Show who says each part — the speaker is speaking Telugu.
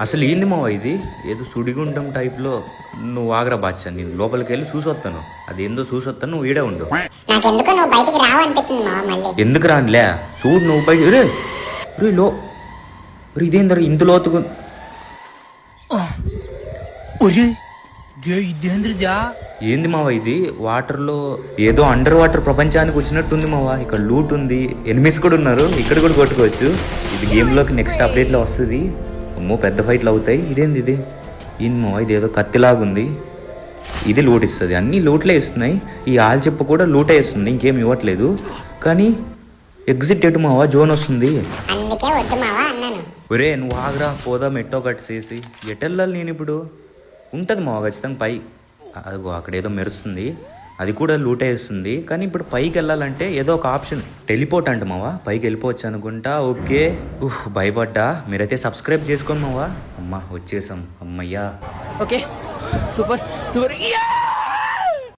Speaker 1: అసలు ఏంది మావా ఇది? ఏదో సుడిగుండం టైప్లో. నువ్వు ఆగ్రా బాద్షా, నేను లోపలికి వెళ్ళి చూసొస్తాను. అది ఏందో చూసొస్తాను, నువ్వు ఈడే ఉండు. ఎందుకు రానిలే? చూడు నువ్వు పైకి రే రే లో రే, ఇదేందరా ఇంత లోతుకు? ఏంది మావా ఇది? వాటర్లో ఏదో అండర్ వాటర్ ప్రపంచానికి వచ్చినట్టుంది మావా. ఇక్కడ లూట్ ఉంది, ఎనిమిస్ కూడా ఉన్నారు, ఇక్కడ కూడా కొట్టుకోవచ్చు. ఇది గేమ్లోకి నెక్స్ట్ అప్డేట్లో వస్తుంది. అమ్మో పెద్ద ఫైట్లు అవుతాయి. ఇదేంది ఇది? మావా ఇది ఏదో కత్తిలాగుంది. ఇది లూట్ ఇస్తుంది, అన్నీ లూట్లే ఇస్తున్నాయి. ఈ ఆల్ చెప్పు కూడా లూటే ఇస్తుంది, ఇంకేం ఇవ్వట్లేదు. కానీ ఎగ్జిట్ ఎటు మావా? జోన్ వస్తుంది. ఒరే నువ్వు ఆగ్రా, పోదాం ఎట్టో కట్ చేసి. ఎటెళ్ళాలి నేను ఇప్పుడు? ఉంటుంది మావా ఖచ్చితంగా పై. అదిగో అక్కడ ఏదో మెరుస్తుంది, అది కూడా లూటే ఇస్తుంది. కానీ ఇప్పుడు పైకి వెళ్ళాలంటే ఏదో ఒక ఆప్షన్, టెలిపోర్ట్ అంట మావా. పైకి వెళ్ళిపోవచ్చు అనుకుంటా. ఓకే, భయపడ్డా. మీరైతే సబ్స్క్రైబ్ చేసుకోండి మావా. అమ్మా వచ్చేసాం, అమ్మయ్యా.
Speaker 2: Okay super super.